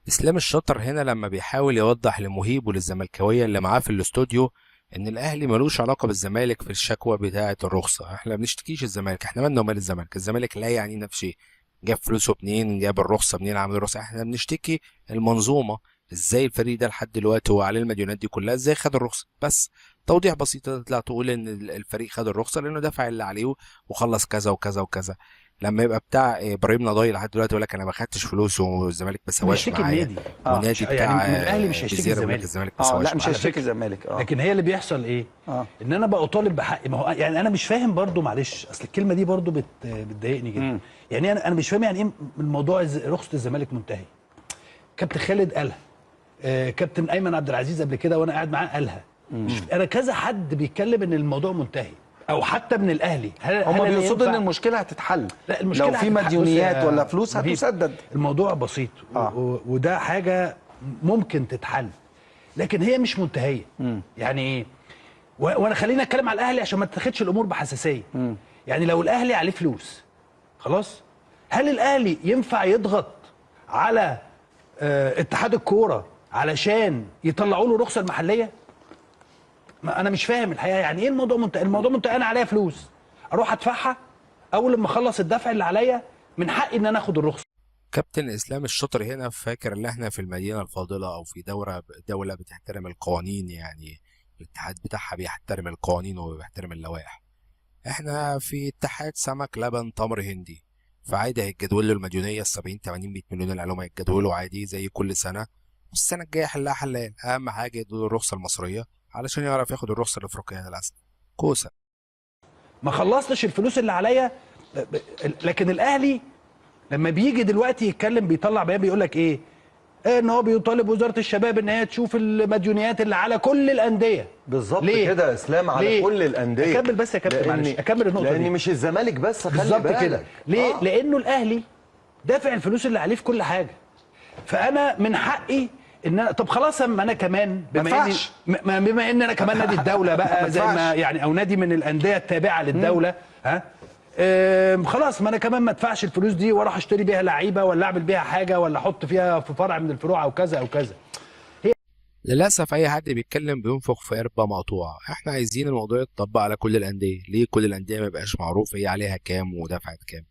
اسلام الشاطر هنا لما بيحاول يوضح لمهيب وللزملكاويه اللي معاه في الاستوديو ان الاهلي ملوش علاقه بالزمالك في الشكوى بتاعه الرخصه. احنا ما بنشتكيش الزمالك، احنا مالنا ومال الزمالك؟ الزمالك لا يعنينا في شيء. جاب فلوسه منين، جاب الرخصه منين، عمل الرخصه؟ احنا بنشتكي المنظومه. ازاي الفريق ده لحد دلوقتي هو عليه المديونات دي كلها؟ ازاي خد الرخصه؟ بس توضيح بسيط، تطلع تقول ان الفريق خد الرخصه لانه دفع اللي عليه وخلص كذا وكذا وكذا. لما يبقى بتاع ابراهيم نضاي لحد دلوقتي يقول لك انا ما خدتش فلوس والزمالك ما سواش بيشتكي معايا، النادي. ونادي يعني بتاع من الاهلي مش هيشتكي بزيرة بيقول لك الزمالك. الزمالك ما سواش لا مش معايا. هيشتكي الزمالك. لكن هي اللي بيحصل ايه؟ ان انا بقى اطالب بحقي. ما هو يعني انا مش فاهم برضو، معلش، اصل الكلمه دي برضو بتضايقني جدا. يعني انا مش فاهم يعني ايه الموضوع رخصه الزمالك منتهي. كابتن خالد قالها، كابتن ايمن عبد العزيز قبل كده وانا قاعد معاه قالها. انا كذا حد بيتكلم ان الموضوع منتهي، او حتى من الاهلي. هم بيقصدوا ان المشكله هتتحل. لا، المشكله لو في مديونيات ولا فلوس هتسدد. الموضوع بسيط. وده حاجه ممكن تتحل، لكن هي مش منتهيه. يعني ايه؟ وانا خليني اتكلم على الاهلي عشان ما تاخدش الامور بحساسيه. يعني لو الاهلي عليه فلوس خلاص، هل الاهلي ينفع يضغط على اتحاد الكوره علشان يطلعوا له الرخصه المحليه؟ ما انا مش فاهم الحقيقه. يعني ايه الموضوع منتهي؟ الموضوع منتهي، انا عليا فلوس اروح ادفعها، اول لما اخلص الدفع اللي عليا من حقي ان انا اخد الرخصه. كابتن اسلام الشاطر هنا فاكر ان احنا في المدينه الفاضله او في دوله بتحترم القوانين، يعني الاتحاد بتاعها بيحترم القوانين وبيحترم اللوائح. احنا في اتحاد سمك لبن تمر هندي، فعادي هيتجدول له المديونيه ال 70 80 100 مليون اللي عليهم هيتجدولوا عادي زي كل سنه، والسنه الجايه حلها حلال. اهم حاجه يدوا الرخصه المصريه علشان يعرف ياخد الرخصه الافريقيه للاسف. كوسه ما خلصتش الفلوس اللي عليا. لكن الاهلي لما بيجي دلوقتي يتكلم بيطلع بيان بيقول لك ايه؟ ان هو بيطالب وزاره الشباب ان هي تشوف المديونيات اللي على كل الانديه. بالظبط كده يا اسلام، على ليه؟ كل الانديه. اكمل بس يا كابتن، معلش اكمل النقطه دي. لان مش الزمالك بس، خلي بالظبط بالك كده. ليه؟ لانه الاهلي دافع الفلوس اللي عليه في كل حاجه، فانا من حقي ان أنا طب خلاص اما انا كمان بما ان انا كمان نادي الدوله بقى زي ما يعني، او نادي من الانديه التابعه للدوله. خلاص، ما انا كمان ما ادفعش الفلوس دي واروح اشتري بيها لعيبه ولا اعمل بيها حاجه ولا احط فيها في فرع من الفروع او كذا او كذا. للاسف اي حد بيتكلم بينفخ في قربه مقطوعه. احنا عايزين الموضوع يتطبق على كل الانديه. ليه كل الانديه ما يبقاش معروف هي عليها كام ودفعت كام؟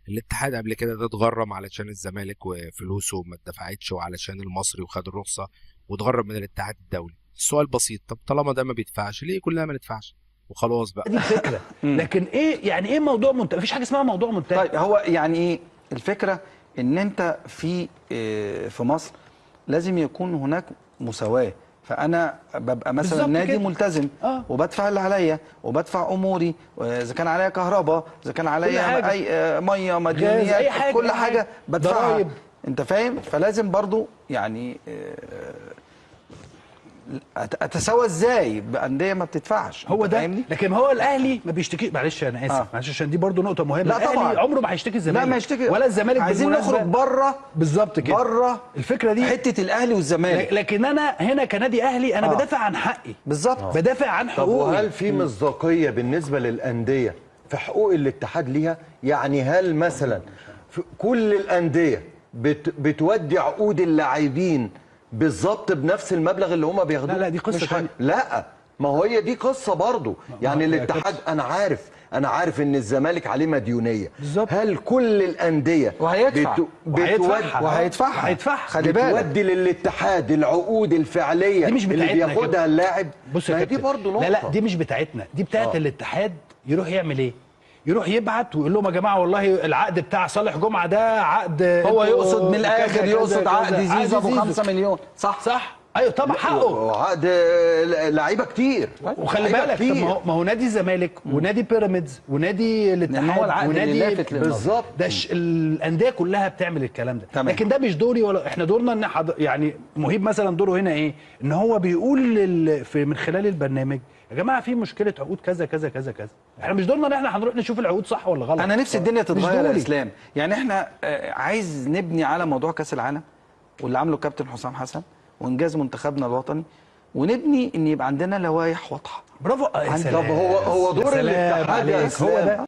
الاتحاد قبل كده اتغرم علشان الزمالك وفلوسه ما اتدفعتش، وعلشان المصري وخد الرخصه واتغرم من الاتحاد الدولي. السؤال بسيط، طب طالما ده ما بيدفعش ليه كلنا ما ندفعش وخلاص بقى؟ دي الفكره. لكن ايه يعني ايه موضوع منتهي؟ مفيش حاجه اسمها موضوع منتهي. طيب هو يعني ايه الفكره؟ ان انت في مصر لازم يكون هناك مساواه. فانا ببقى مثلا نادي كده ملتزم وبدفع اللي عليا وبدفع اموري، اذا كان عليا كهرباء، اذا كان عليا اي ميه، مديونيات، كل حاجه بدفعها. انت فاهم؟ فلازم برضو يعني اتساوى ازاي بانديه ما بتدفعش؟ هو ده فاهمني؟ لكن هو الاهلي ما بيشتكيش. معلش انا اسف، معلش عشان دي برضو نقطه مهمه. لا الاهلي طبعا عمره ما هيشتكي الزمالك. لا ما يشتكي ولا الزمالك. عايزين نخرج بره. بالظبط كده، بره الفكره دي، حته الاهلي والزمالك. لكن انا هنا كنادي اهلي انا بدافع عن حقي. بالظبط. بدافع عن حقوقي. طب وهل في مصداقيه بالنسبه للانديه في حقوق الاتحاد ليها؟ يعني هل مثلا في كل الانديه بتودي عقود اللاعبين بالظبط بنفس المبلغ اللي هم بياخدوه؟ لا دي قصه ثانيه. لا، ما هو هي دي قصه برضه. يعني الاتحاد انا عارف ان الزمالك عليه مديونيه بالظبط. هل كل الانديه وهيدفعها خلي بالك بتودي للاتحاد العقود الفعليه دي مش اللي بياخدها اللاعب؟ بص ما دي برضه نقطه. لا دي مش بتاعتنا، دي بتاعت الاتحاد. يروح يعمل ايه؟ يروح يبعت ويقول لهم يا جماعه والله العقد بتاع صالح جمعه ده عقد، هو يقصد من الاخر، يقصد عقد زيزو ابو 5 مليون. صح ايوه طبعا حقه. وعقد لعيبه كتير. وخلي بالك ما هو نادي الزمالك ونادي بيراميدز ونادي الاتحاد ونادي بالظبط ده الانديه كلها بتعمل الكلام ده. تمام. لكن ده مش دوري، ولا احنا دورنا ان يعني مهيب مثلا دوره هنا ايه؟ ان هو بيقول من خلال البرنامج يا جماعه في مشكله عقود كذا كذا كذا كذا. احنا مش دورنا ان احنا هنروح نشوف العقود صح ولا غلط. انا نفسي الدنيا تتغير يا اسلام. يعني احنا عايز نبني على موضوع كاس العالم واللي عامله الكابتن حسام حسن وانجاز منتخبنا الوطني، ونبني ان يبقى عندنا لوائح واضحه. برافو. طب هو دور الاتحاد يا اسلام.